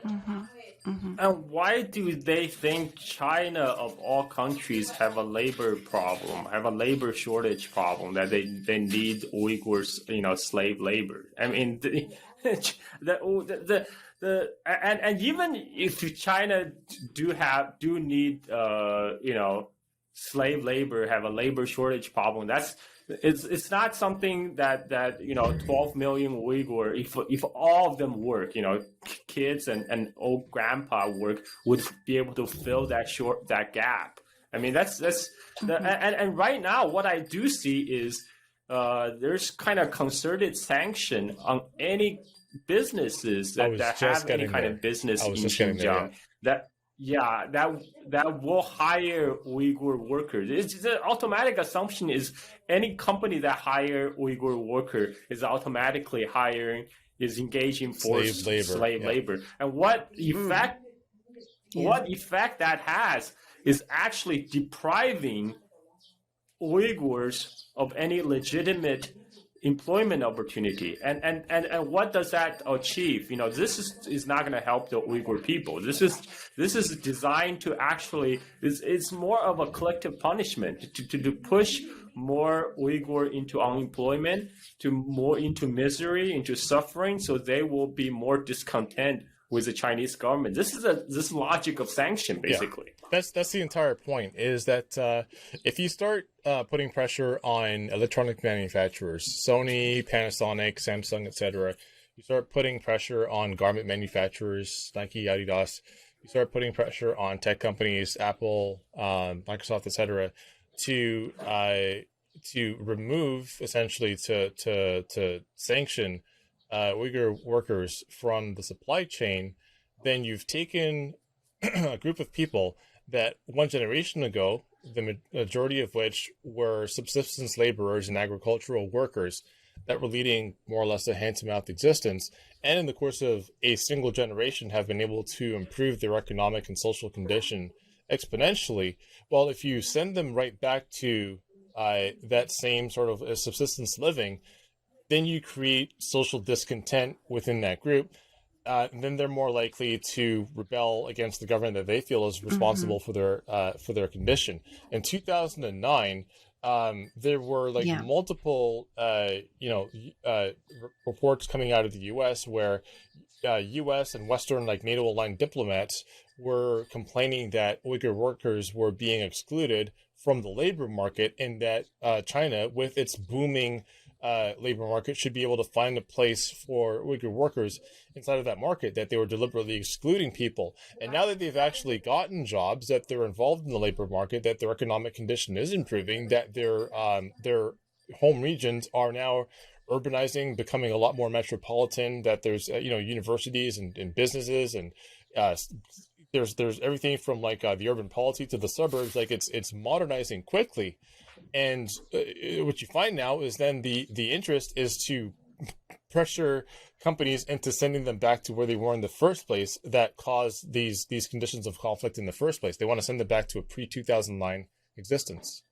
Mm-hmm. Mm-hmm. And why do they think China, of all countries, have a labor problem, have a labor shortage problem that they need Uyghurs, slave labor? I mean, and even if China do need slave labor, have a labor shortage problem, it's not something that 12 million Uyghur, if all of them work, kids and old grandpa work, would be able to fill that gap. I mean, Mm-hmm. and right now what I do see is there's kind of concerted sanction on any businesses I that was just have any getting kind there. of business I was in just getting there. Yeah. Xinjiang that yeah, that will hire Uyghur workers. It's the automatic assumption is any company that hire Uyghur worker is engaging Slave forced labor. slave Yeah. labor. And what Mm. effect Yeah. that has is actually depriving Uyghurs of any legitimate employment opportunity. And what does that achieve? This is not going to help the Uyghur people. This is designed to actually it's more of a collective punishment to push more Uyghur into unemployment, to more into misery, into suffering, so they will be more discontent with the Chinese government. This logic of sanction, basically. Yeah. That's the entire point, is that if you start putting pressure on electronic manufacturers, Sony, Panasonic, Samsung, etc., you start putting pressure on garment manufacturers, Nike, Adidas, you start putting pressure on tech companies, Apple, Microsoft, etc., to remove, essentially, to sanction Uyghur workers from the supply chain, then you've taken a group of people that one generation ago, the majority of which were subsistence laborers and agricultural workers that were leading more or less a hand-to-mouth existence, and in the course of a single generation have been able to improve their economic and social condition exponentially. Well, if you send them right back to that same sort of subsistence living, then you create social discontent within that group. And then they're more likely to rebel against the government that they feel is Mm-hmm. responsible for their condition. In 2009, there were Yeah. multiple reports coming out of the U.S. where U.S. and Western NATO-aligned diplomats were complaining that Uyghur workers were being excluded from the labor market, and that China, with its booming labor market, should be able to find a place for Uyghur workers inside of that market, that they were deliberately excluding people. And now that they've actually gotten jobs, that they're involved in the labor market, that their economic condition is improving, that their home regions are now urbanizing, becoming a lot more metropolitan, that there's universities and businesses, and there's everything from the urban polity to the suburbs. It's modernizing quickly. And what you find now is then the interest is to pressure companies into sending them back to where they were in the first place, that caused these conditions of conflict in the first place. They want to send them back to a pre-2009 existence.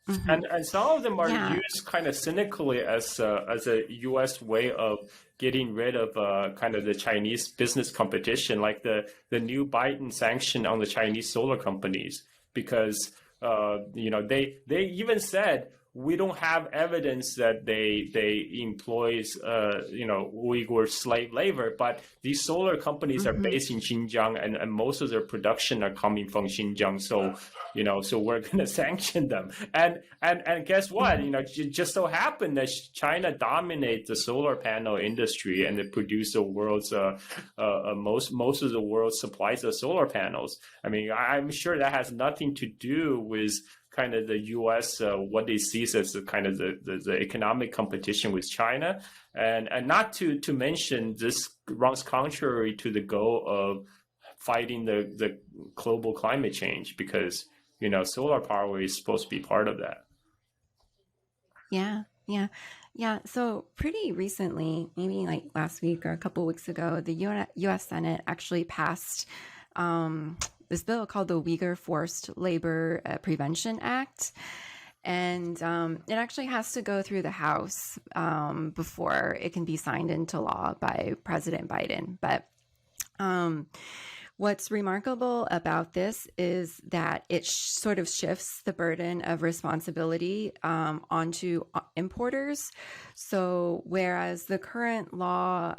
Mm-hmm. And some of them are Yeah. used kind of cynically as a U.S. way of getting rid of kind of the Chinese business competition, like the new Biden sanction on the Chinese solar companies, because they even said we don't have evidence that they employs Uyghur slave labor, but these solar companies are Mm-hmm. based in Xinjiang, and most of their production are coming from Xinjiang. So we're going to sanction them. And guess what? Mm-hmm. It just so happened that China dominates the solar panel industry, and they produce the world's most of the world's supplies of solar panels. I mean, I'm sure that has nothing to do with kind of the U.S. What they see as the kind of the economic competition with China, and not to mention this runs contrary to the goal of fighting the global climate change, because solar power is supposed to be part of that. Yeah. Yeah. Yeah. So pretty recently, maybe like last week or a couple weeks ago, the U.S. Senate actually passed this bill called the Uyghur Forced Labor Prevention Act. And it actually has to go through the House before it can be signed into law by President Biden. But what's remarkable about this is that it sort of shifts the burden of responsibility onto importers. So whereas the current law,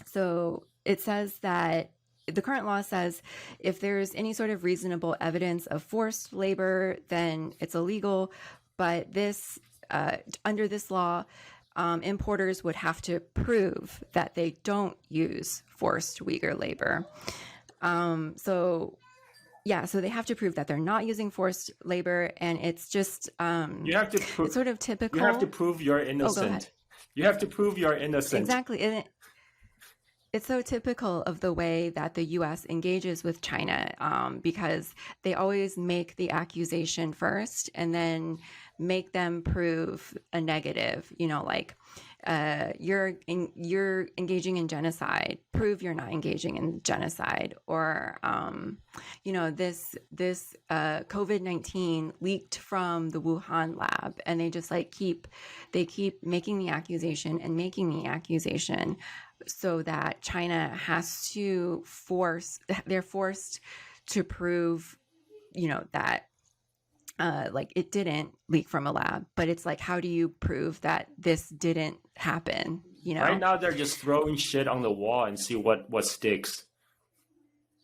so it says that the current law says if there's any sort of reasonable evidence of forced labor, then it's illegal. But this, under this law, importers would have to prove that they don't use forced Uyghur labor. So they have to prove that they're not using forced labor, and it's just You have to prove. it's sort of typical. You have to prove you're Oh, go innocent. ahead. You have to prove you're innocent. Exactly. And it's so typical of the way that the U.S. engages with China, because they always make the accusation first and then make them prove a negative. You know, like you're engaging in genocide. Prove you're not engaging in genocide. Or this COVID-19 leaked from the Wuhan lab, and they just keep making the accusation and making the accusation, so that China has to they're forced to prove, that it didn't leak from a lab. But it's like, how do you prove that this didn't happen? Right now, they're just throwing shit on the wall and see what sticks.